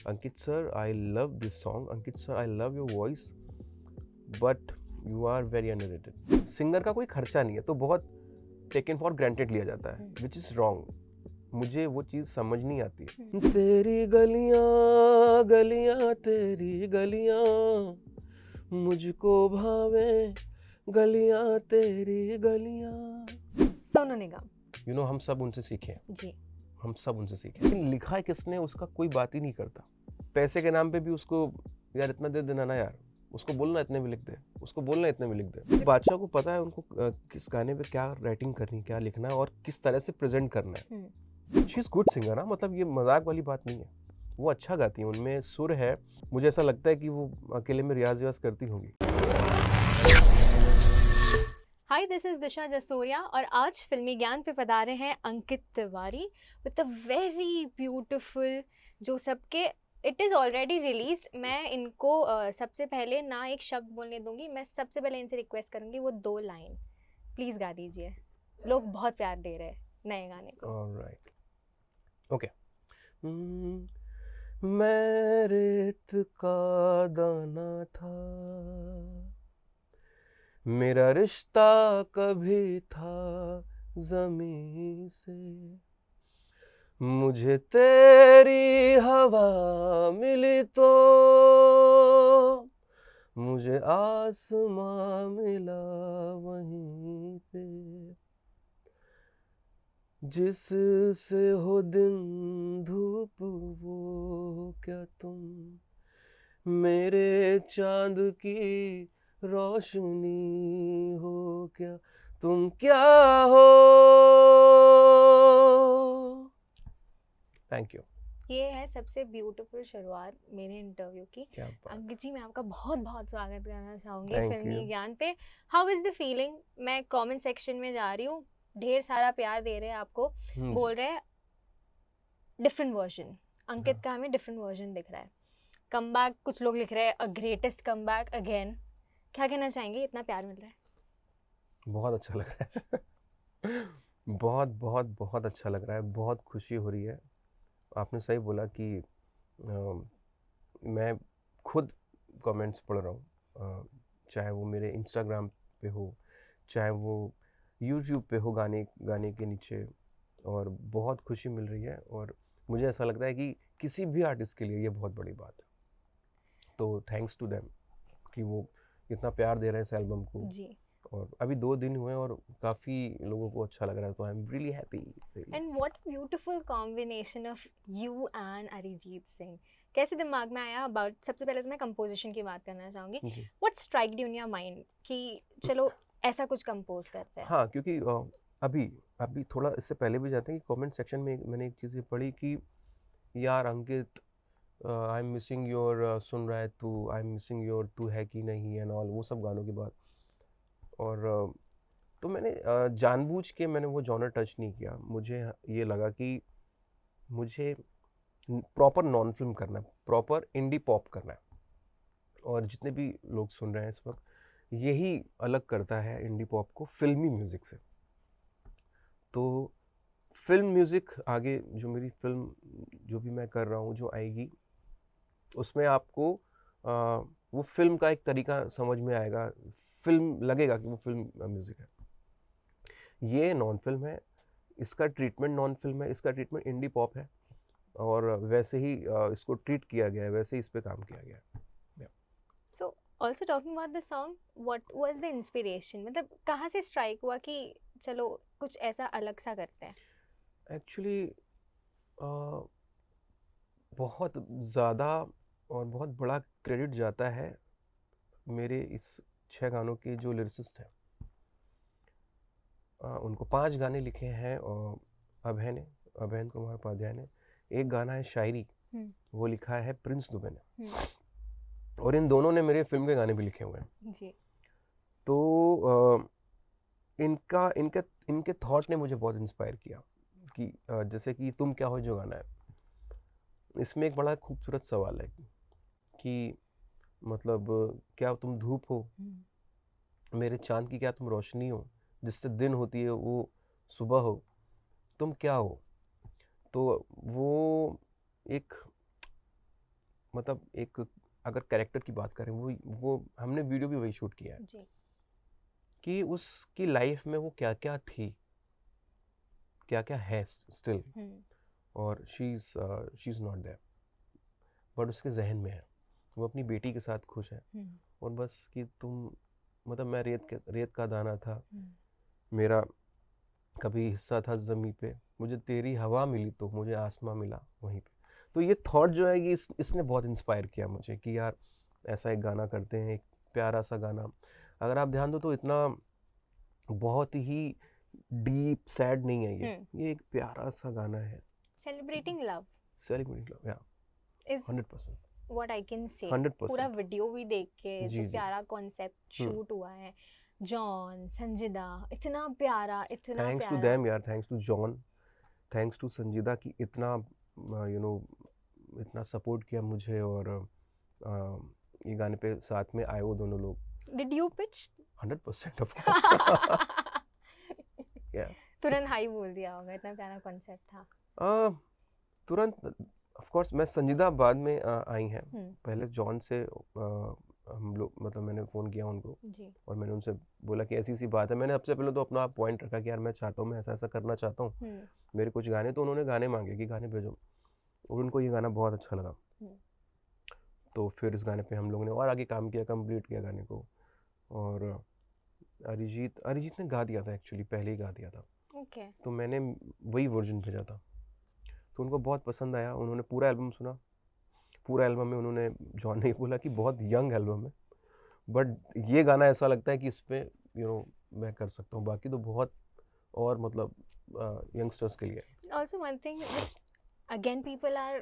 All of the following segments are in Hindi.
Ankit sir, I love this song, Ankit sir I love your voice, but you are very underrated. Singer का कोई खर्चा नहीं है तो बहुत टेकन फॉर ग्रांटेड लिया जाता है, विच इज़ रॉन्ग। मुझे वो चीज़ समझ नहीं आती है। तेरी गलियां गलियां तेरी गलियां मुझको भावे, गलियां तेरी गलियां। सोनू निगम। यू नो हम सब उनसे सीखे हैं, जी। हम सब उनसे सीखे, लेकिन लिखा है किसने उसका कोई बात ही नहीं करता। पैसे के नाम पे भी उसको यार इतना दे देना ना यार, उसको बोलना इतने में लिख दे, उसको बोलना इतने में लिख दे। बादशाह को पता है उनको किस गाने पे क्या राइटिंग करनी, क्या लिखना है और किस तरह से प्रेजेंट करना है। शी इज गुड सिंगर, हाँ, मतलब ये मजाक वाली बात नहीं है, वो अच्छा गाती है, उनमें सुर है। मुझे ऐसा लगता है कि वो अकेले में रियाज व्याज करती होंगी। Hi, this is Disha Jasoria और आज फिल्मी ज्ञान पे पधारे हैं Ankit Tiwari with a very beautiful, जो सबके इट इज़ ऑलरेडी रिलीज। मैं इनको सबसे पहले ना एक शब्द बोलने दूंगी, मैं सबसे पहले इनसे रिक्वेस्ट करूंगी वो 2 लाइन प्लीज़ गा दीजिए। लोग बहुत प्यार दे रहे हैं नए गाने को। Alright, okay. मैं रेत का दाना था, मेरा रिश्ता कभी था ज़मीं से, मुझे तेरी हवा मिली तो मुझे आसमां मिला वहीं पे, जिससे हो दिन धूप वो क्या तुम मेरे चांद की रोशनी हो क्या, तुम क्या हो। Thank you. ये है सबसे ब्यूटीफुल शुरुआत मेरे इंटरव्यू की। क्या बात। अंकित जी, मैं आपका बहुत बहुत स्वागत करना चाहूँगी Thank फिल्मी you. ज्ञान पे। How is the feeling? मैं कमेंट सेक्शन में जा रही हूँ, ढेर सारा प्यार दे रहे हैं आपको, बोल रहे हैं डिफरेंट वर्जन, अंकित का हमें डिफरेंट वर्जन दिख रहा है। कमबैक, कुछ लोग लिख रहे हैं अ ग्रेटेस्ट कमबैक अगेन। क्या कहना चाहेंगे, इतना प्यार मिल रहा है? बहुत अच्छा लग रहा है। बहुत बहुत बहुत अच्छा लग रहा है, बहुत खुशी हो रही है। आपने सही बोला कि मैं खुद कमेंट्स पढ़ रहा हूँ, चाहे वो मेरे इंस्टाग्राम पे हो, चाहे वो यूट्यूब पे हो, गाने गाने के नीचे, और बहुत खुशी मिल रही है। और मुझे ऐसा लगता है कि किसी भी आर्टिस्ट के लिए ये बहुत बड़ी बात है, तो थैंक्स टू देम कि वो इतना प्यार दे रहे हैं इस एल्बम को। जी। और अभी 2 दिन हुए और काफ़ी लोगों को अच्छा लग रहा है, तो I am really happy. And what beautiful combination of you and Arijit Singh. कैसे दिमाग में आया? अबाउट, सबसे पहले तो मैं कंपोजिशन की बात करना चाहूँगी। What strike in your mind कि चलो ऐसा कुछ कंपोज करते हैं? हाँ, क्योंकि अभी अभी थोड़ा इससे पहले भी जाते हैं कि कमेंट सेक्शन में मैंने एक चीज़ ये पढ़ी कि यार अंकित, आई एम मिसिंग योर, सुन रहा है तू, आई एम मिसिंग योर, तू है कि नहीं एंड ऑल, वो सब गानों की बात। और तो मैंने जानबूझ के मैंने वो जॉनर टच नहीं किया। मुझे ये लगा कि मुझे प्रॉपर नॉन फिल्म करना है, प्रॉपर इंडी पॉप करना है, और जितने भी लोग सुन रहे हैं इस वक्त, यही अलग करता है इंडी पॉप को फिल्मी म्यूज़िक से। तो फिल्म म्यूज़िक आगे, जो मेरी फिल्म जो भी मैं कर रहा हूँ जो आएगी, उसमें आपको वो फिल्म का एक तरीका समझ में आएगा, फिल्म लगेगा कि वो फिल्म म्यूज़िक है। ये नॉन फिल्म है, इसका ट्रीटमेंट नॉन फिल्म है, इसका ट्रीटमेंट इंडी पॉप है, और वैसे ही इसको ट्रीट किया गया है, वैसे ही इस पे काम किया गया है। So also talking about the song, what was the inspiration? मतलब कहाँ से स्ट्राइक हुआ कि चलो कुछ ऐसा अलग सा करते हैं? एक्चुअली बहुत ज़्यादा और बहुत बड़ा क्रेडिट जाता है मेरे इस 6 गानों के जो लिरिसिस्ट हैं। उनको 5 गाने लिखे हैं और अभय कुमार उपाध्याय ने। एक गाना है शायरी, वो लिखा है प्रिंस दुबे ने, और इन दोनों ने मेरे फिल्म के गाने भी लिखे हुए हैं जी। तो इनका इनके इनके थॉट ने मुझे बहुत इंस्पायर किया कि जैसे कि तुम क्या हो जो गाना है, इसमें एक बड़ा खूबसूरत सवाल है कि मतलब क्या तुम धूप हो, मेरे चांद की क्या तुम रोशनी हो, जिससे दिन होती है वो सुबह हो, तुम क्या हो। तो वो एक मतलब एक अगर कैरेक्टर की बात करें, वो हमने वीडियो भी वही शूट किया है जी। कि उसकी लाइफ में वो क्या क्या थी, क्या क्या है स्टिल, और she is not there, but उसके जहन में है, वो अपनी बेटी के साथ खुश है। और बस कि तुम, मतलब मैं रेत का दाना था, मेरा कभी हिस्सा था ज़मीं पे, मुझे तेरी हवा मिली तो मुझे आसमां मिला वहीं पे। तो ये थॉट जो है, ये इसने बहुत इंस्पायर किया मुझे कि यार ऐसा एक गाना करते हैं, एक प्यारा सा गाना। अगर आप ध्यान दो तो इतना बहुत ही डीप सैड नहीं है ये एक प्यारा सा गाना है, सेलिब्रेटिंग लव सेलिब्रेटिंग लव, या is 100%, what I can say. 100%। पूरा वीडियो भी देख के जो जी जी। प्यारा कॉन्सेप्ट शूट हुआ है, जॉन, संजिदा, इतना प्यारा, इतना थैंक्स टू प्यारा। देम यार, thanks to John, thanks to Sanjeeda कि इतना इतना सपोर्ट किया मुझे, और ये गाने पे साथ में आए वो दोनों लोग। Did you pitch? 100% of course. या तुरंत हाई बोल दिया होगा, इतना प्यारा कॉन्सेप्ट था। तुरंत ऑफ कोर्स। मैं संजीदा बाद में आई हैं, हम्म। पहले जॉन से हम लोग, मतलब मैंने फ़ोन किया उनको जी। और मैंने उनसे बोला कि ऐसी सी बात है। मैंने सबसे पहले तो अपना पॉइंट रखा कि यार मैं चाहता हूँ, मैं ऐसा ऐसा करना चाहता हूँ, मेरे कुछ गाने। तो उन्होंने गाने मांगे कि गाने भेजो, और उनको ये गाना बहुत अच्छा लगा। तो फिर इस गाने पे हम लोगों ने और आगे काम किया, कंप्लीट किया गाने को। और अरिजीत ने गा दिया था एक्चुअली, पहले ही गा दिया था। ओके। तो मैंने वही वर्जन भेजा था, तो उनको बहुत पसंद आया। उन्होंने पूरा एल्बम सुना, पूरा एल्बम में उन्होंने, जॉन ने बोला कि बहुत यंग एल्बम है, बट ये गाना ऐसा लगता है कि इस पे मैं कर सकता हूँ। बाकी तो बहुत, और मतलब यंगस्टर्स के लिए। Also one thing which again people are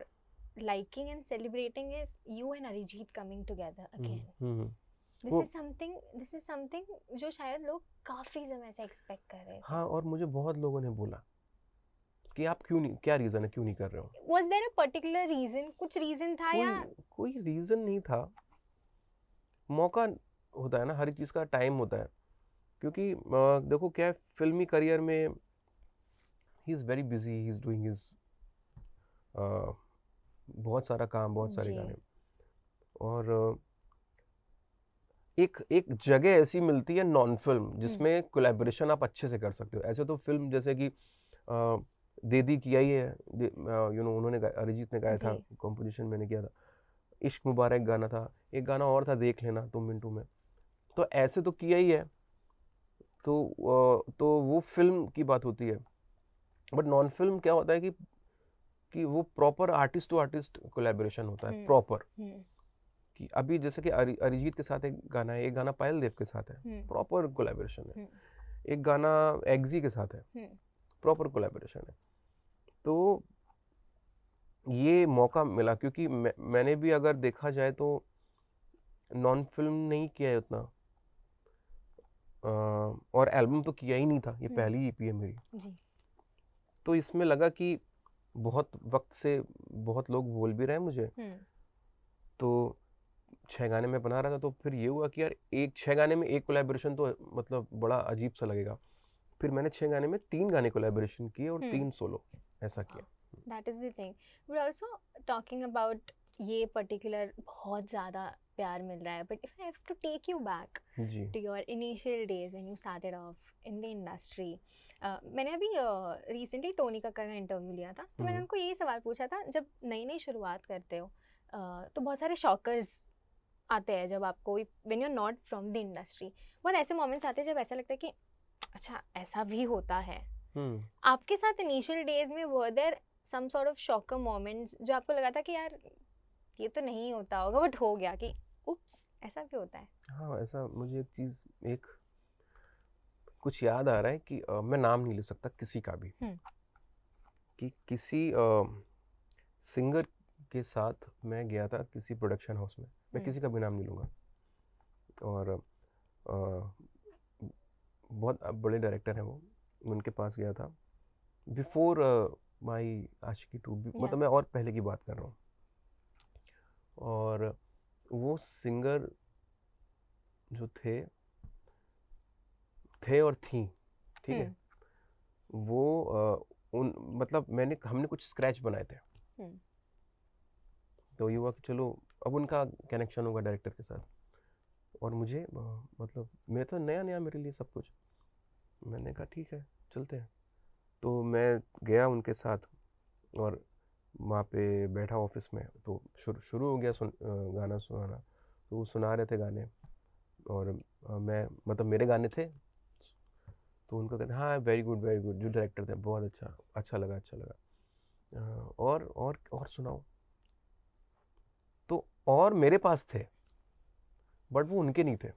liking and celebrating is you and Arijit coming together again. This is something जो शायद लोग काफी समय से एक्सपेक्ट कर रहे थे। हाँ, और मुझे बहुत लोगों ने बोला कि आप क्यों नहीं, क्या रीज़न है, क्यों नहीं कर रहे हो? Was there a particular reason? कुछ रीजन था या? कोई रीज़न नहीं था, मौका होता है ना, हर चीज़ का टाइम होता है। क्योंकि देखो क्या है, फिल्मी करियर में he is very busy, he is doing his बहुत सारा काम, बहुत सारे गाने। और एक जगह ऐसी मिलती है नॉन फिल्म जिसमें कोलैबोरेशन आप अच्छे से कर सकते हो। ऐसे तो फिल्म जैसे कि दीदी किया ही है, उन्होंने अरिजीत ने गाया था, कॉम्पोजिशन मैंने किया था। इश्क मुबारक गाना था, एक गाना और था देख लेना तुम मिंटू में। तो ऐसे तो किया ही है, तो वो फिल्म की बात होती है। बट नॉन फिल्म क्या होता है कि वो proper artist to artist collaboration होता है, प्रॉपर। कि अभी जैसे कि अरिजीत के साथ एक गाना है, एक गाना पायल देव के साथ है, प्रॉपर कोलैबोरेशन है। एक गाना एग्जी के साथ है, प्रॉपर कोलैबोरेशन है। तो ये मौका मिला क्योंकि मैंने भी अगर देखा जाए तो नॉन फिल्म नहीं किया है उतना, और एल्बम तो किया ही नहीं था, ये पहली ईपी है मेरी जी। तो इसमें लगा कि बहुत वक्त से बहुत लोग बोल भी रहे हैं मुझे, तो 6 गाने में बना रहा था। तो फिर ये हुआ कि यार 6 गाने में एक कोलैबोरेशन तो मतलब बड़ा अजीब सा लगेगा। फिर मैंने 6 गाने में 3 गाने कोलैबोरेशन किए और 3 सोलो, ऐसा किया। That is the thing. We're also talking about ये पर्टिकुलर बहुत ज़्यादा प्यार मिल रहा है, but if I have to take you back to your initial days when you started off in the industry. मैंने अभी रिसेंटली टोनी कक्कर का इंटरव्यू लिया था, तो मैंने उनको यही सवाल पूछा था, जब नई नई शुरुआत करते हो तो बहुत सारे शॉकर्स आते हैं जब आपको, when you are not from the industry, बहुत ऐसे मोमेंट्स आते हैं जब ऐसा लगता है कि अच्छा ऐसा भी होता है। आपके साथ इनिशियल डेज में were there some sort of shocker moments जो आपको लगा था कि यार ये तो नहीं होता होगा, बट हो गया कि उप्स ऐसा भी होता है? हाँ, ऐसा मुझे एक चीज़ कुछ याद आ रहा है कि मैं नाम नहीं ले सकता किसी का भी, कि किसी सिंगर के साथ मैं गया था किसी प्रोडक्शन हाउस में, मैं किसी का भी नाम नहीं लूँगा, और बहुत बड़े डायरेक्टर हैं वो, उनके पास गया था बिफोर माई आशिकी 2, मतलब मैं और पहले की बात कर रहा हूँ। और वो सिंगर जो थे और थी, ठीक है, वो मतलब हमने कुछ स्क्रैच बनाए थे, तो ये हुआ कि चलो अब उनका कनेक्शन होगा डायरेक्टर के साथ, और मुझे मतलब मैं तो नया नया मेरे लिए सब कुछ, मैंने कहा ठीक है चलते हैं। तो मैं गया उनके साथ और वहाँ पे बैठा ऑफिस में, तो शुरू शुरू हो गया गाना सुनाना। तो वो सुना रहे थे गाने, और मैं मतलब मेरे गाने थे, तो उनको कहते हाँ वेरी गुड, जो डायरेक्टर थे बहुत अच्छा, अच्छा लगा अच्छा लगा, और सुनाओ। तो और मेरे पास थे बट वो उनके नहीं थे,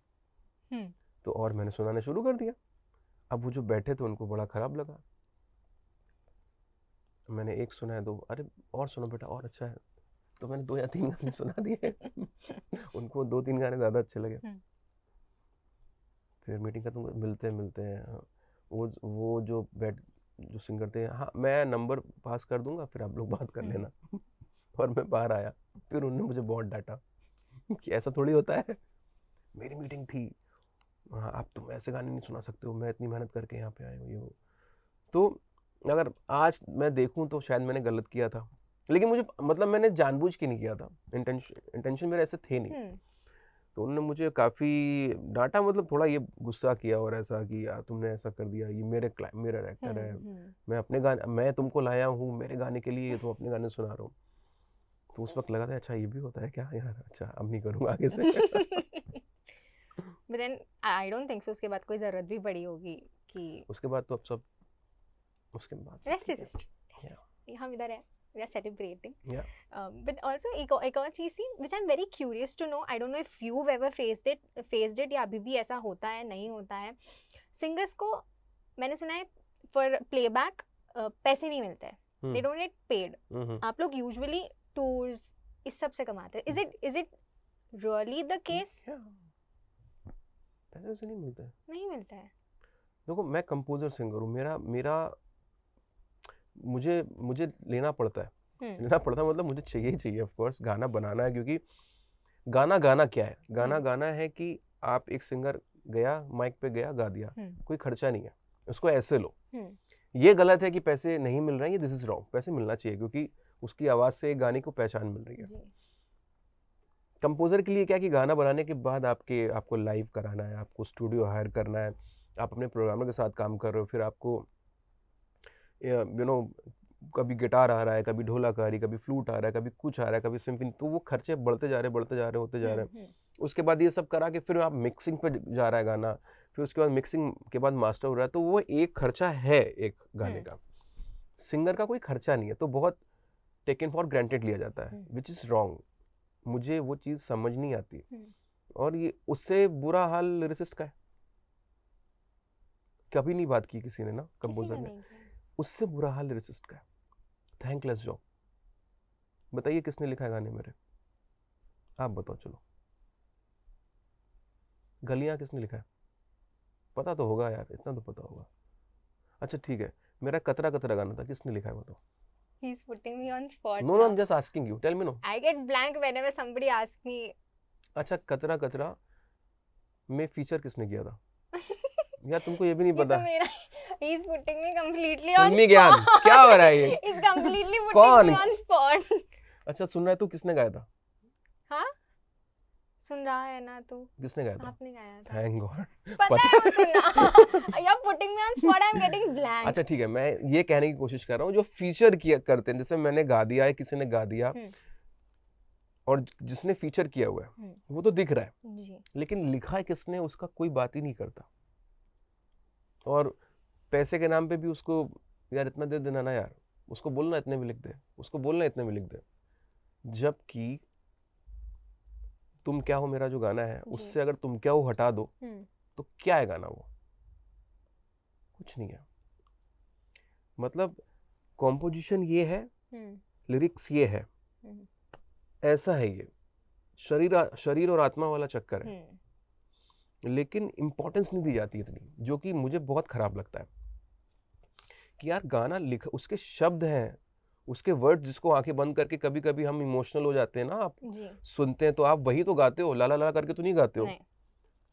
हम्म तो और मैंने सुनाना शुरू कर दिया। अब वो जो बैठे थे उनको बड़ा ख़राब लगा, मैंने एक सुना है तो अरे और सुनो बेटा और अच्छा है, तो मैंने 2 या 3 गाने सुना दिए। उनको 2-3 गाने ज़्यादा अच्छे लगे। हम्म फिर मीटिंग खत्म मिलते मिलते हैं, वो जो सिंगर थे, हाँ मैं नंबर पास कर दूंगा फिर आप लोग बात कर हम्म लेना। और मैं बाहर आया, फिर उन्होंने मुझे बहुत डांटा कि ऐसा थोड़ी होता है, मेरी मीटिंग थी, हाँ आप तुम ऐसे गाने नहीं सुना सकते हो, मैं इतनी मेहनत करके यहाँ पे आया हूँ ये वो। तो अगर आज मैं देखूं तो शायद मैंने गलत किया था, लेकिन मुझे मतलब मैंने जानबूझ के नहीं किया था, इंटेंशन मेरे ऐसे थे नहीं। हम्म तो उन्होंने मुझे काफ़ी डांटा, मतलब थोड़ा ये गुस्सा किया और ऐसा कि यार तुमने ऐसा कर दिया, ये मेरा डायरेक्टर है, मैं अपने गाने, मैं तुमको लाया हूँ मेरे गाने के लिए, तुम अपने गाने सुना रहा हूँ। तो उस वक्त लगा था अच्छा ये भी होता है क्या यार, अच्छा अब नहीं करूँगा आगे से। But then I don't think so उसके बाद कोई जरूरत भी पड़ी होगी कि उसके बाद तो अब सब, उसके बाद सब रेस्ट ठीक इज है। हम इधर है, we are celebrating. Yeah but also एक और चीज़ थी which I am very curious to know, I don't know if you ever faced it या अभी भी ऐसा होता है नहीं होता है। सिंगर्स को मैंने सुना है फॉर प्लेबैक पैसे नहीं मिलते हैं, दे डोंट गेट पेड। आप लोग यूजुअली टूर्स इस सब से कमाते हैं, is it really the case? पैसे वैसे नहीं मिलते हैं। नहीं मिलता है। देखो मैं कंपोजर सिंगर हूँ, मेरा मेरा मुझे मुझे लेना पड़ता है, लेना पड़ता है मतलब मुझे चाहिए ही चाहिए, ऑफ कोर्स गाना बनाना है, क्योंकि गाना गाना क्या है, गाना गाना है कि आप एक सिंगर गया माइक पे गया गा दिया, कोई खर्चा नहीं है, उसको ऐसे लो। ये गलत है कि पैसे नहीं मिल रहे हैं, ये दिस इज रॉन्ग, पैसे मिलना चाहिए क्योंकि उसकी आवाज़ से गाने को पहचान मिल रही है। कंपोजर के लिए क्या कि गाना बनाने के बाद आपको लाइव कराना है, आपको स्टूडियो हायर करना है, आप अपने प्रोग्रामर के साथ काम कर रहे हो, फिर आपको यू नो कभी गिटार आ रहा है, कभी ढोलक आ रही, कभी फ्लूट आ रहा है, कभी कुछ आ रहा है, कभी सिम्फनी, तो वो खर्चे बढ़ते जा रहे होते जा रहे हैं। उसके बाद ये सब करा के फिर आप मिक्सिंग पे जा रहा है गाना, फिर उसके बाद मिक्सिंग के बाद मास्टर हो रहा है, तो वो एक खर्चा है एक गाने का। सिंगर का कोई खर्चा नहीं है, तो बहुत टेकन फॉर ग्रांटेड लिया जाता है, विच इज़ रॉन्ग। मुझे वो चीज़ समझ नहीं आती, और ये उससे बुरा हाल लिरिसिस्ट का है। कभी नहीं बात की किसी ने ना, कंपोजर ने, उससे बुरा हाल लिरिसिस्ट का है। Thankless job. बताइए किसने लिखा है गाने मेरे, आप बताओ चलो। गलियां किसने लिखा है, पता तो होगा यार, इतना तो पता होगा। अच्छा ठीक है, मेरा कतरा कतरा गाना था, किसने लिखा है बताओ। He's putting me on spot No, now. I'm just asking you. Tell me no. I get blank whenever somebody asks me. अच्छा कतरा कतरा में फीचर किसने किया था? यार तुमको ये भी नहीं पता? ये तो मेरा He's putting me completely on फिल्मी ज्ञान spot. क्या हो रहा है ये? He's completely putting कौन? me on spot. अच्छा सुन रहा है तू, किसने गाया था? हाँ? सुन रहा है ना तू? किसने गाया था? आपने गाया था। Thank God. पता है मुझे ना। You're putting me on spot. I'm getting blank. अच्छा ठीक है, मैं ये कहने की कोशिश कर रहा हूँ जो फीचर किया करते हैं, जैसे मैंने गा दिया है, किसी ने गा दिया, और जिसने फीचर किया हुआ है वो तो दिख रहा है जी। लेकिन लिखा है किसने उसका कोई बात ही नहीं करता। और पैसे के नाम पे भी उसको यार इतना दे देना ना यार, उसको बोलना इतने में लिख दे, उसको बोलना इतने में लिख दे, जबकि तुम क्या हो मेरा जो गाना है उससे अगर तुम क्या हो हटा दो तो क्या है गाना, वो कुछ नहीं है। मतलब कॉम्पोजिशन ये है, लिरिक्स ये है, ऐसा है ये शरीर और आत्मा वाला चक्कर है, लेकिन इंपॉर्टेंस नहीं दी जाती इतनी, जो कि मुझे बहुत खराब लगता है कि यार गाना लिख, उसके शब्द हैं, उसके वर्ड, जिसको आंखें बंद करके कभी कभी हम इमोशनल हो जाते हैं ना, आप सुनते हैं तो आप वही तो गाते हो, ला ला ला करके तो नहीं गाते हो।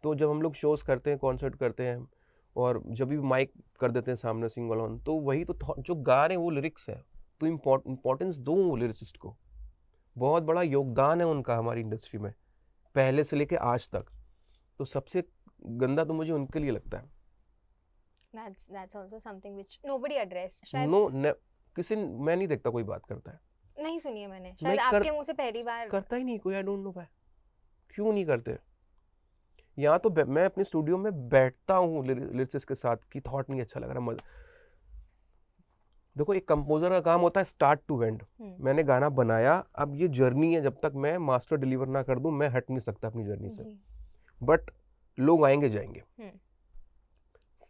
तो जब हम लोग शोज करते हैं, कॉन्सर्ट करते हैं, और जब भी माइक कर देते हैं सामने सिंगल ऑन, तो वही तो जो गा रहे हैं वो लिरिक्स है, तो इम्पोर्टेंस दो लिरिसिस्ट को, बहुत बड़ा योगदान है उनका हमारी इंडस्ट्री में, पहले से लेके आज तक। तो सबसे गंदा तो मुझे उनके लिए लगता है। That's also something which nobody addressed. शायद मैं नहीं देखता कोई बात करता है, नहीं सुनी है मैंने, शायद आपके मुंह से पहली बार। करता ही नहीं कोई, आई डोंट नो व्हाई, क्यों नहीं करते। यहाँ तो मैं अपने स्टूडियो में बैठता हूँ लिरिसिस्ट के साथ कि थॉट नहीं अच्छा लग रहा, देखो एक कंपोजर का काम होता है स्टार्ट टू एंड। मैंने गाना बनाया, अब ये जर्नी है, जब तक मैं मास्टर डिलीवर ना कर दूं मैं हट नहीं सकता अपनी जर्नी से। बट लोग आएंगे जाएंगे,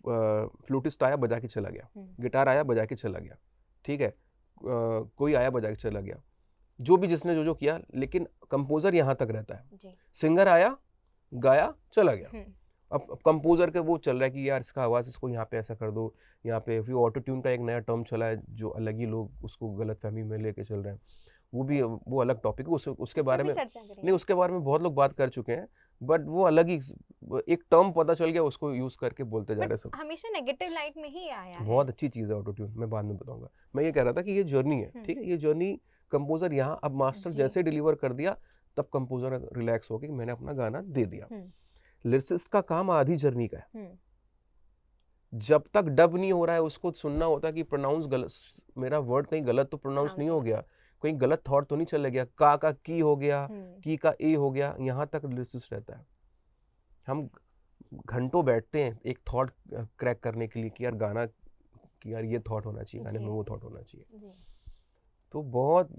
फ्लूटिस्ट आया बजा के चला गया, गिटार आया बजा के चला गया, ठीक है, कोई आया बजा के चला गया, जो भी जिसने जो किया, लेकिन कंपोजर यहाँ तक रहता है। सिंगर आया गाया चला गया। अब कंपोजर के वो चल रहा है कि यार इसका आवाज़ इसको यहाँ पे ऐसा कर दो, यहाँ पे फिर ऑटो ट्यून का एक नया टर्म चला है जो अलग ही लोग उसको गलत फहमी में लेके चल रहे हैं, वो अलग टॉपिक है, उसके बारे में नहीं, उसके बारे में बहुत लोग बात कर चुके हैं, बट वो अलग ही एक टर्म पता चल गया, उसको यूज करके बोलते जा रहे हैं सब। हमेशा नेगेटिव लाइट में ही आया है। बहुत अच्छी चीज़ है ऑटो ट्यून, मैं बाद में बताऊंगा। मैं ये कह रहा था कि ये जर्नी है, ठीक है, ये जर्नी कंपोजर यहाँ अब मास्टर जैसे डिलीवर कर दिया तब कंपोजर रिलैक्स हो गया कि मैंने अपना गाना दे दिया। लिरिसिस्ट का काम आधी जर्नी का है, जब तक डब नहीं हो रहा है उसको सुनना होता है कि प्रोनाउंस गलत, मेरा वर्ड कहीं गलत तो प्रोनाउंस नहीं हो गया, कहीं गलत थॉट तो नहीं चला गया, का की हो गया, की का ए हो गया, यहाँ तक लिरिसिस्ट रहता है। हम घंटों बैठते हैं एक थॉट क्रैक करने के लिए कि यार गाना, कि यार ये थॉट होना चाहिए गाने में, वो थॉट होना चाहिए। तो बहुत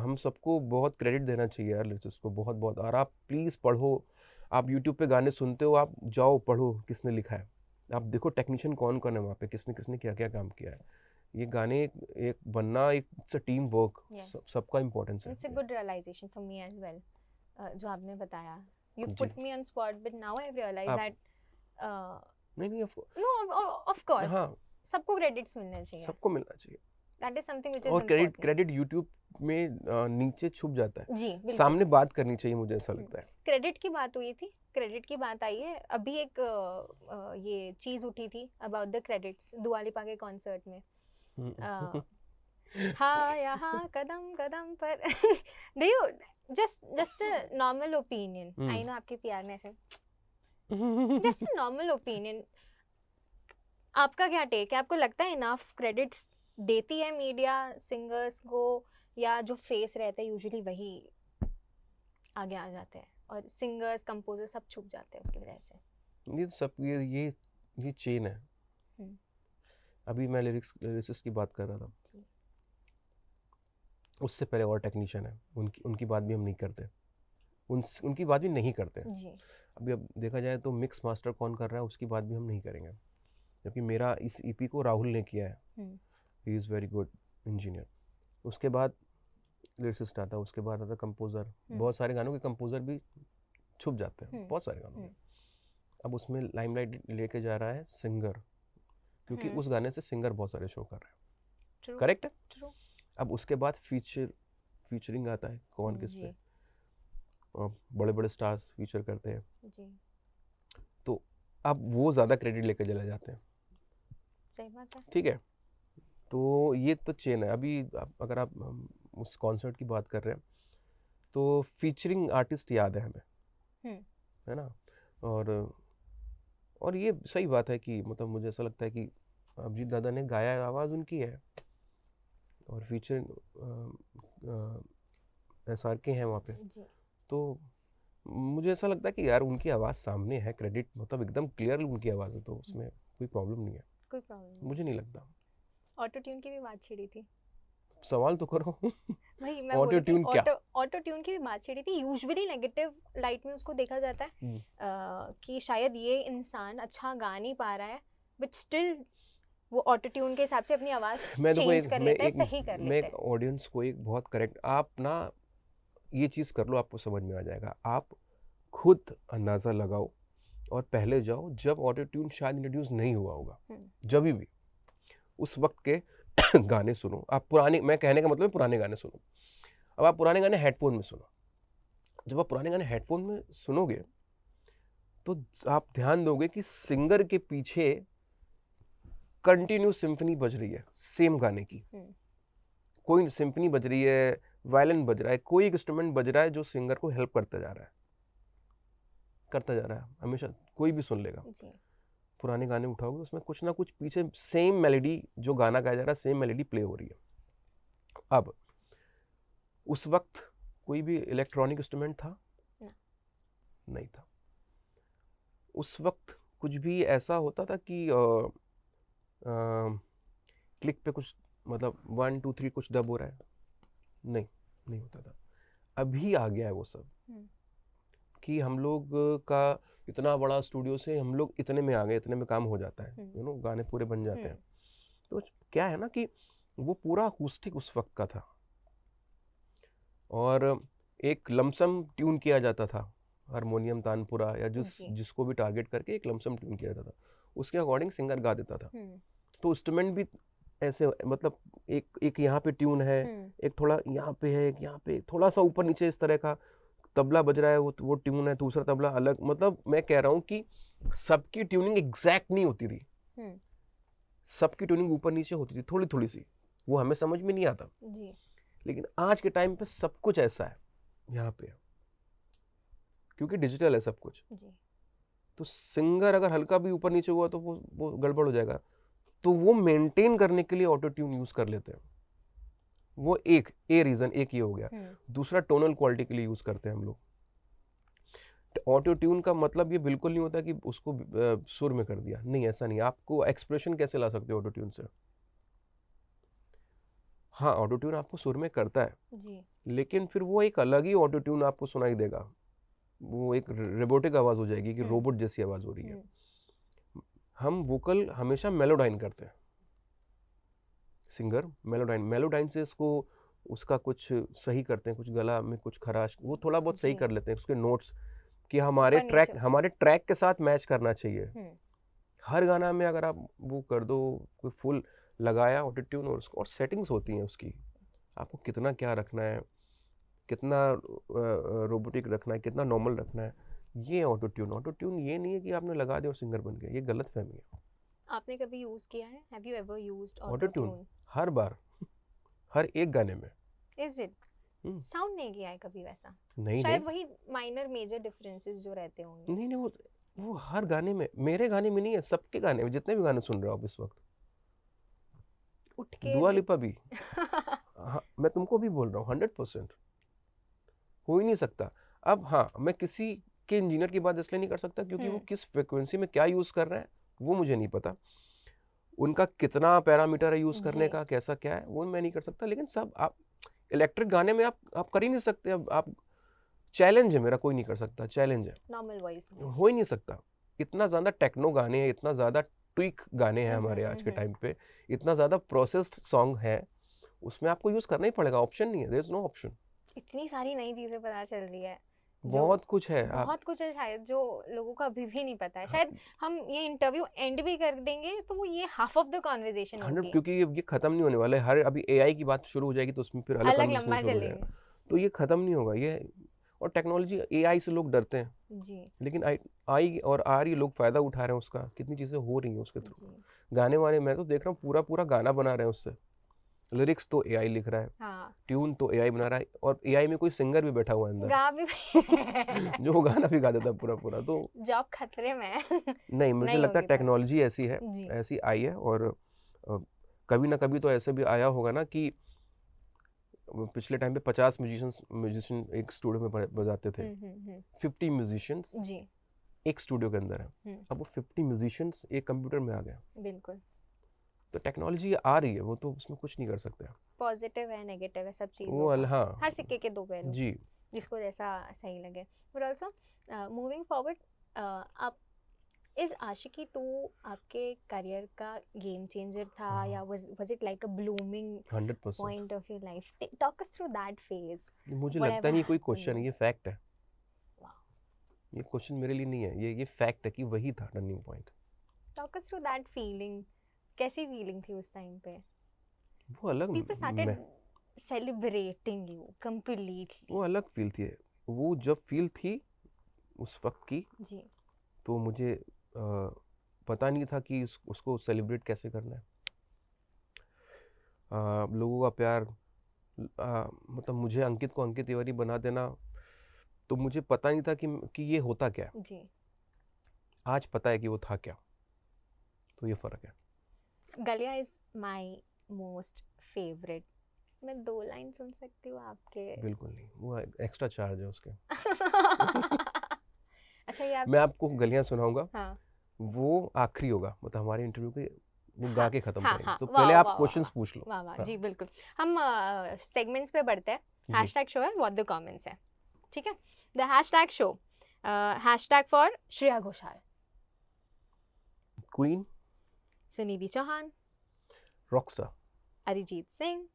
हम सबको बहुत क्रेडिट देना चाहिए यार लिरिसिस्ट को, बहुत बहुत। और आप प्लीज़ पढ़ो, आप यूट्यूब पे गाने सुनते हो, आप जाओ पढ़ो किसने लिखा है, आप देखो टेक्नीशियन कौन कौन है वहाँ पे, किसने किसने क्या क्या काम किया है। ये गाने एक बनना एक टीम वर्क, सबका इम्पोर्टेंस है। It's a good realization for me as well, जो आपने बताया। You put me on spot but now I realize that नहीं ऑफ कोर्स हाँ, सबको क्रेडिट्स मिलने चाहिए, सबको मिलना चाहिए। That is something which is और क्रेडिट यूट्यूब में नीचे छुप जाता है जी, सामने बात करनी चाहिए, मुझे ऐसा लगता है। क्रेडिट की बात हुई थी, क्रेडिट की बात आई है, अभी एक ये चीज उठी थी अबाउट द क्रेडिट्स दुआ लिपा के कॉन्सर्ट में। हाँ यहाँ कदम कदम पर do you just a normal opinion, I know आपके प्यार में ऐसे जस्ट अ नॉर्मल ओपिनियन, आपका क्या टेक है? आपको लगता है इनफ क्रेडिट्स देती है मीडिया सिंगर्स को, या जो फेस रहते हैं यूजुअली वही आगे आ जाते हैं और सिंगर्स कंपोजर सब छुप जाते हैं उसकी वजह से? ये सब ये चेन है। अभी मैं लिरिसिस्ट की बात कर रहा था, उससे पहले और टेक्नीशियन है, उनकी बात भी हम नहीं करते, उनकी बात भी नहीं करते जी। अभी अब देखा जाए तो मिक्स मास्टर कौन कर रहा है उसकी बात भी हम नहीं करेंगे, क्योंकि मेरा इस ईपी को राहुल ने किया है, he is very good engineer. उसके बाद लिरिसिस्ट आता है, उसके बाद आता कंपोज़र, बहुत सारे गानों के कंपोज़र भी छुप जाते हैं, बहुत सारे गानों में। अब उसमें लाइमलाइट लेके जा रहा है सिंगर, क्योंकि उस गाने से सिंगर बहुत सारे शो कर रहे हैं, करेक्ट है। अब उसके बाद फीचरिंग आता है, कौन किससे, बड़े बड़े स्टार्स फीचर करते हैं जी। तो अब वो ज़्यादा क्रेडिट लेके चले जाते हैं, सही बात है, ठीक है। तो ये तो चेन है। अभी अगर आप उस कॉन्सर्ट की बात कर रहे हैं तो फीचरिंग आर्टिस्ट याद है हमें, है ना, और ये सही बात है कि मतलब मुझे ऐसा लगता है कि अभिजीत दादा ने गाया, आवाज़ उनकी है, और फीचर SR के हैं वहाँ पे जी। तो मुझे ऐसा लगता है कि यार उनकी आवाज़ सामने है, क्रेडिट मतलब एकदम क्लियर उनकी आवाज़ है, तो उसमें कोई प्रॉब्लम नहीं है, कोई प्रॉब्लम मुझे नहीं लगता। ऑटो ट्यून की भी बात छिड़ी थी, सवाल तो करो भाई मैं ऑटो ट्यून क्या, ऑटो ट्यून की भी बात छिड़ी थी। यूजुअली नेगेटिव लाइट में उसको देखा जाता है कि शायद ये इंसान अच्छा गा नहीं पा रहा है, बट स्टिल वो ऑटो ट्यून के हिसाब से अपनी आवाज चेंज कर लेता है, सही कर लेता है। मैं एक ऑडियंस को एक बहुत करेक्ट, आप ना ये चीज़ कर लो, आपको समझ में आ जाएगा। आप खुद अंदाज़ा लगाओ और पहले जाओ जब ऑटो ट्यून शायद इंट्रोड्यूस नहीं हुआ होगा, जब भी उस वक्त के गाने सुनो आप, पुराने, मैं कहने का मतलब पुराने गाने सुनो। अब आप पुराने गाने हेडफोन में सुनो, जब आप पुराने गाने हेडफोन में सुनोगे तो आप ध्यान दोगे कि सिंगर के पीछे कंटिन्यू सिम्फनी बज रही है सेम गाने की, कोई सिम्फनी बज रही है, वायलिन बज रहा है, कोई एक इंस्ट्रूमेंट बज रहा है जो सिंगर को हेल्प करता जा रहा है हमेशा। कोई भी सुन लेगा, जी पुराने गाने उठाओगे उसमें कुछ ना कुछ पीछे सेम मेलेडी, जो गाना गाया जा रहा है सेम मेलेडी प्ले हो रही है। अब उस वक्त कोई भी इलेक्ट्रॉनिक इंस्ट्रूमेंट था? ना। नहीं था। उस वक्त कुछ भी ऐसा होता था कि क्लिक पे कुछ, मतलब 1 2 3 कुछ डब हो रहा है? नहीं, नहीं होता था। अभी आ गया है वो सब, कि हम लोग का इतना बड़ा स्टूडियो से हम लोग इतने में आ गए, इतने में काम हो जाता है, गाने पूरे बन जाते हैं। तो क्या है ना कि वो पूरा अकूस्टिक उस वक्त का था, और एक लमसम ट्यून किया जाता था, हारमोनियम तानपुरा या जिसको भी टारगेट करके एक लमसम ट्यून किया जाता था, उसके अकॉर्डिंग सिंगर गा देता था। तो इंस्ट्रूमेंट भी ऐसे, मतलब एक यहाँ पे ट्यून है, एक थोड़ा यहाँ पे है, एक यहाँ पे थोड़ा सा ऊपर नीचे, इस तरह का तबला बज रहा है, वो ट्यून है, दूसरा तबला अलग। मतलब मैं कह रहा हूँ कि सबकी ट्यूनिंग एग्जैक्ट नहीं होती थी, सबकी ट्यूनिंग ऊपर नीचे होती थी, थोड़ी थोड़ी सी, वो हमें समझ में नहीं आता जी। लेकिन आज के टाइम पे सब कुछ ऐसा है यहाँ पे, क्योंकि डिजिटल है सब कुछ जी। तो सिंगर अगर हल्का भी ऊपर नीचे हुआ तो वो गड़बड़ हो जाएगा। तो वो मेंटेन करने के लिए ऑटो ट्यून यूज कर लेते हैं। वो एक रीजन एक ये हो गया। दूसरा टोनल क्वालिटी के लिए यूज करते हैं हम लोग। ऑटो ट्यून का मतलब ये बिल्कुल नहीं होता कि उसको सुर में कर दिया, नहीं, ऐसा नहीं। आपको एक्सप्रेशन कैसे ला सकते हो ऑटो ट्यून से? हाँ, ऑटो ट्यून आपको सुर में करता है जी। लेकिन फिर वो एक अलग ही ऑटो ट्यून आपको सुनाई देगा, वो एक रोबोटिक आवाज हो जाएगी कि रोबोट जैसी आवाज हो रही है। हम वोकल हमेशा मेलोडाइन करते हैं, सिंगर मेलोडाइन से इसको उसका कुछ सही करते हैं, कुछ गला में कुछ खराश, वो थोड़ा बहुत सही कर लेते हैं उसके नोट्स, कि हमारे ट्रैक के साथ मैच करना चाहिए। हर गाना में अगर आप वो कर दो, कोई फुल लगाया ऑटो ट्यून, और सेटिंग्स होती हैं उसकी, आपको कितना क्या रखना है, कितना रोबोटिक रखना है, कितना नॉर्मल रखना है। ये ऑटो ट्यून ये नहीं है कि आपने लगा दिया और सिंगर बन गया, ये गलत फहमी है। आपने कभी यूज किया है? Have you ever used auto tune? हर बार, हर एक गाने में। Is it? साउंड नहीं किया है कभी वैसा? नहीं, शायद नहीं। वही माइनर मेजर डिफरेंसेस जो रहते होंगे। नहीं नहीं, वो हर गाने में, मेरे गाने में नहीं है, सबके गाने में, जितने भी गाने सुन रहे हो आप इस वक्त, उठ के दुआ लिपा भी हाँ, मैं तुमको भी बोल रहा हूँ, 100% हो ही नहीं सकता। अब हाँ, मैं किसी के इंजीनियर की बात इसलिए नहीं कर सकता क्योंकि वो किस फ्रिक्वेंसी में क्या यूज कर रहे हैं वो मुझे नहीं पता, उनका कितना पैरामीटर है यूज करने का, कैसा क्या है, वो मैं नहीं कर सकता। लेकिन सब आप इलेक्ट्रिक गाने में आप कर ही नहीं सकते। अब आप, चैलेंज है मेरा, कोई नहीं कर सकता, चैलेंज है, नॉर्मल वॉइस हो ही नहीं सकता। इतना ज्यादा टेक्नो गाने हैं, इतना ज्यादा ट्विक गाने हैं हमारे आज के टाइम पे, इतना ज्यादा प्रोसेस्ड सॉन्ग है, उसमें आपको यूज करना ही पड़ेगा, ऑप्शन नहीं है, देयर इज नो ऑप्शन। इतनी सारी नई चीजें पता चल रही है, बहुत कुछ है, बहुत कुछ है शायद जो लोगों को अभी भी नहीं पता है। शायद हम ये इंटरव्यू एंड भी कर देंगे तो वो ये हाफ ऑफ द कन्वर्सेशन होगी, क्योंकि ये खत्म नहीं होने वाला है। हर अभी एआई की बात शुरू हो जाएगी तो उसमें फिर अलग लंबा चलेगा, तो ये खत्म नहीं होगा ये। और टेक्नोलॉजी, एआई से लोग डरते हैं जी, लेकिन आई और आ रही, लोग फायदा उठा रहे हैं उसका, कितनी चीजें हो रही हैं उसके थ्रू। गाने वाने मैं तो देख रहा हूँ पूरा पूरा गाना बना रहे हैं उससे, लिरिक्स तो एआई लिख रहा है, हाँ। ट्यून तो एआई बना रहा है, और एआई में कोई सिंगर भी बैठा हुआ है अंदर, गा भी जो गाना भी गा देता है पूरा पूरा। तो जॉब खतरे में नहीं, मुझे लगता है टेक्नोलॉजी ऐसी है, ऐसी आई है, और कभी ना कभी तो ऐसे भी आया होगा ना कि पिछले टाइम पे 50 म्यूजिशियन एक स्टूडियो में बजाते थे, 50 म्यूजिशियंस जी एक स्टूडियो के अंदर है, अब वो 50 म्यूजिशियंस एक कंप्यूटर में आ गए। बिल्कुल, तो टेक्नोलॉजी आ रही है, वो तो उसमें कुछ नहीं कर सकते। पॉजिटिव है, नेगेटिव है, सब चीज़ों का, हाँ, हर सिक्के के दो पहलू जी, जिसको जैसा सही लगे। बट ऑल्सो मूविंग फॉरवर्ड, आप इज आशिकी 2 आपके करियर का गेम चेंजर था, या was it like a blooming 100% point of your life? Talk us through that phase. मुझे लगता नहीं कोई क्वेश्चन, ये फैक्ट है। ये क्वेश्चन मेरे लिए नहीं है, ये फैक्ट है कि वही था turning point. Talk us through that feeling. कैसी फीलिंग थी उस टाइम पे? वो अलग, people started celebrating you completely. वो अलग फील थी, वो जब फील थी उस वक्त की जी, तो मुझे पता नहीं था कि उसको सेलिब्रेट कैसे करना है। लोगों का प्यार मतलब मुझे अंकित को अंकित तिवारी बना देना, तो मुझे पता नहीं था कि ये होता क्या है। जी। आज पता है कि वो था क्या, तो ये फ़र्क है। गलिया इज माय मोस्ट फेवरेट। मैं 2 लाइन सुन सकती हूँ आपके? बिल्कुल नहीं, वो एक्स्ट्रा चार्ज है उसके। अच्छा, ये आप मैं आपको गलियाँ सुनाऊँगा, हाँ, वो आखिरी होगा, मतलब हमारे इंटरव्यू के वो गा हाँ, के ख़त्म हाँ, करेंगे। हाँ। तो वाह, पहले वाह, आप वाह, क्वेश्चंस वाह! पूछ लो। वाह, वाह! हाँ, जी, बिल्कुल। हम सेगमेंट्स पे बढ़ते हैं। जी। हैशटैग शो है व्हाट द कमेंट्स है, ठीक है? The hashtag show, hashtag for Shreya Ghoshal, queen, Sunidhi Chauhan, rockstar, Arijit Singh,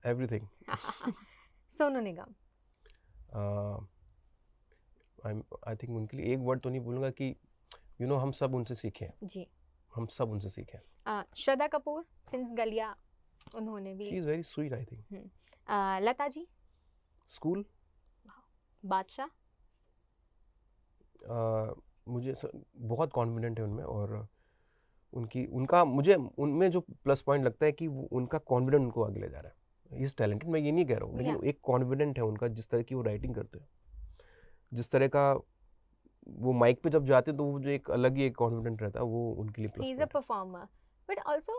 everything. Sonu Nigam. I think उनके लिए एक वर्ड तो नहीं बोलूँगा कि हम सब उनसे सीखे हैं, जी। हम सब उनसे सीखे हैं। श्रद्धा कपूर, सिंस गलिया उन्होंने भी। She is very sweet I think. Lata ji, स्कूल, बादशाह, मुझे बहुत कॉन्फिडेंट है उनमें, और उनका मुझे उनमें जो प्लस पॉइंट लगता है कि उनका कॉन्फिडेंट उनको आगे ले जा रहा है। इज टैलेंटेड, मैं ये नहीं कह रहा हूँ, लेकिन या एक कॉन्फिडेंट है उनका, जिस तरह की वो राइटिंग करते हैं, जिस तरह का वो माइक पे जब जाते हैं, तो वो जो एक अलग ही एक कॉन्फिडेंट रहता है, वो उनके लिए plus he is a point है। परफॉर्मर। बट ऑल्सो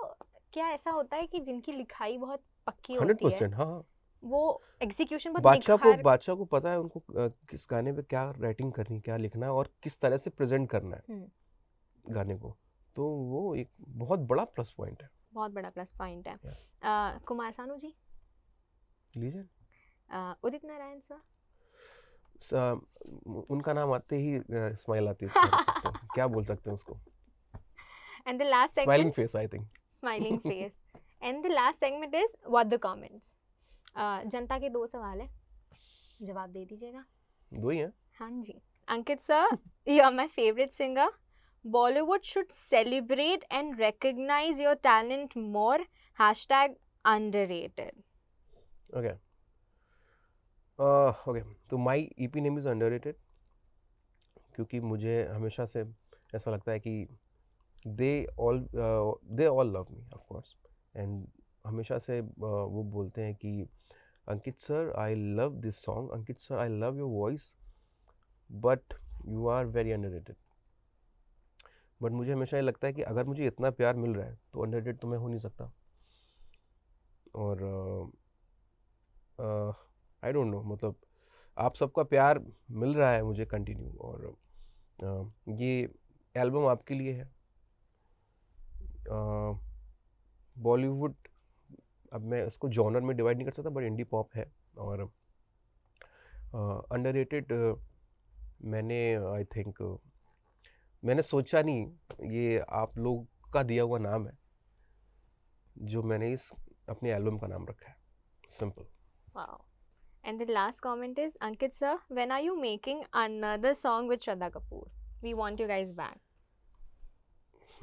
क्या ऐसा होता है कि जिनकी लिखाई बहुत पक्की होती है, 100%, हाँ हाँ। वो एग्जीक्यूशन बहुत निखार। बादशाह को पता है उनको किस गाने पे क्या राइटिंग करनी है, क्या लिखना है, और किस तरह से प्रेजेंट करना है हम्म, गाने को। तो वो एक बहुत बड़ा प्लस पॉइंट है। बहुत बड़ा प्लस पॉइंट है। Yeah. कुमार सानू जी, लीजिए। उदित नारायण सर, उनका नाम आते ही स्माइल आती है चेहरे पे, तो क्या बोल सकते हैं उसको। And the last smiling segment, face I think. Smiling face. And the last segment is what the comments. जनता के 2 सवाल है, जवाब दे दीजिएगा। दो ही हैं। हाँ जी। Ankit sir, you are my favourite singer. Bollywood should celebrate and recognize your talent more. Hashtag underrated. Okay, okay. तो my EP name is underrated, क्योंकि मुझे हमेशा से ऐसा लगता है कि they all love me of course, and हमेशा से वो बोलते हैं कि Ankit sir I love this song, Ankit sir I love your voice, but you are very underrated. But मुझे हमेशा ये लगता है कि अगर मुझे इतना प्यार मिल रहा है, तो अंडररेटेड तो मैं हो नहीं सकता। और आई डोंट नो, मतलब आप सबका प्यार मिल रहा है मुझे कंटिन्यू, और ये एल्बम आपके लिए है। बॉलीवुड, अब मैं इसको जॉनर में डिवाइड नहीं कर सकता, बट इंडी पॉप है, और अंडररेटेड मैंने आई थिंक मैंने सोचा नहीं, ये आप लोग का दिया हुआ नाम है, जो मैंने इस अपने एल्बम का नाम रखा है, simple. Wow. And the last comment is, Ankit sir, when are you making another song with Shraddha Kapoor? We want you guys back.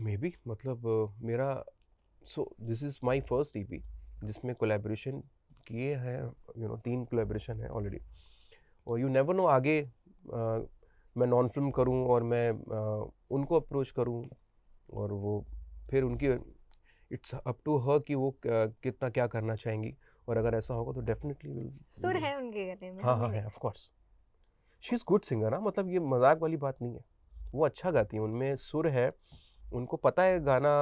May be, मतलब मेरा this is my first EP जिसमें कोलैबोरेशन किए हैं, 3 कोलैबोरेशन है ऑलरेडी, और यू नेवर नो आगे मैं नॉन फिल्म करूं और मैं उनको अप्रोच करूं, और वो फिर उनकी इट्स अप टू हर कि वो कितना क्या करना चाहेंगी, और अगर ऐसा होगा तो डेफिनेटली विल। सुर है उनके गले में, हाँ हमें हाँ नहीं है, of course. She is good singer, ना, मतलब ये मजाक वाली बात नहीं है, वो अच्छा गाती हैं, उनमें सुर है, उनको पता है गाना।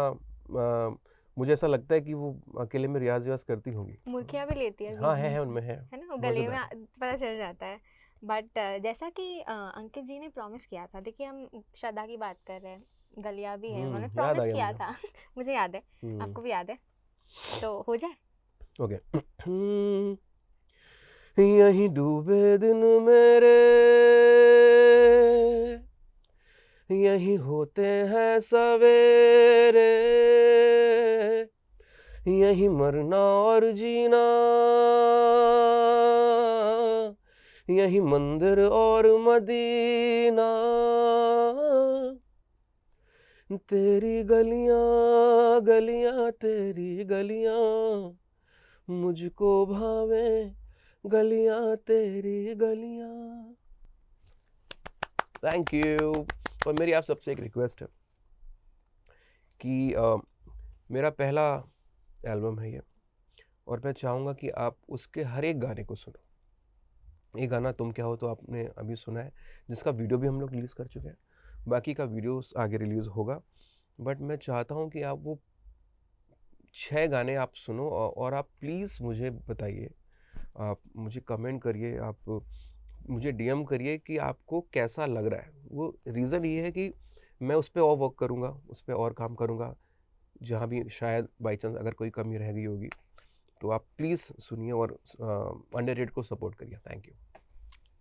मुझे ऐसा लगता है कि वो अकेले में रियाज करती होंगी। मुर्खियाँ भी लेती है, हाँ है उनमें है ना, वो गले में मज़ेदार है। पता चल जाता है। बट जैसा कि अंकित जी ने प्रॉमिस किया था, देखिए हम श्रद्धा की बात कर रहे हैं, गलिया भी है, उन्होंने याद आ प्रॉमिस गया किया मुझे। था। मुझे याद है, आपको भी याद है, तो हो जाए। ओके। यहीं डूबे दिन मेरे, यहीं होते हैं सवेरे, यहीं मरना और जीना, यहीं मंदिर और मदीना, तेरी गलियां गलियां तेरी गलियां, मुझको भावे गलियां तेरी गलियां। Thank you. और मेरी आप सबसे एक रिक्वेस्ट है कि मेरा पहला एल्बम है ये, और मैं चाहूँगा कि आप उसके हर एक गाने को सुनो। ये गाना तुम क्या हो तो आपने अभी सुना है, जिसका वीडियो भी हम लोग रिलीज़ कर चुके हैं, बाकी का वीडियो आगे रिलीज़ होगा। बट मैं चाहता हूँ कि आप वो 6 गाने आप सुनो और आप प्लीज़ मुझे बताइए, आप मुझे कमेंट करिए, आप मुझे डीएम करिए कि आपको कैसा लग रहा है। वो रीज़न ये है कि मैं उस पे और वर्क करूँगा, उस पे और काम करूँगा, जहाँ भी शायद बाई चांस अगर कोई कमी रह गई होगी। तो आप प्लीज़ सुनिए और अंडररेटेड को सपोर्ट करिए। Thank you.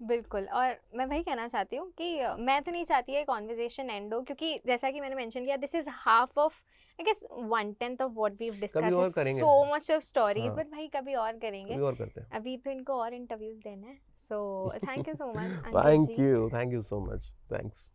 बिल्कुल, और मैं वही कहना चाहती हूँ कि मैं तो नहीं चाहती है कॉन्वर्सेशन एंड हो, क्योंकि जैसा कि मैंने मेंशन किया, this is half of, I guess 1/10 of what we have कभी डिस्कस्ड, इज और करेंगे। सो मच ऑफ स्टोरीज, हाँ, बट भाई कभी और करेंगे। कभी और करते हैं। अभी तो इनको और इंटरव्यूज देना है। So thank you so much Ankit thank जी। You so much. थैंक्स।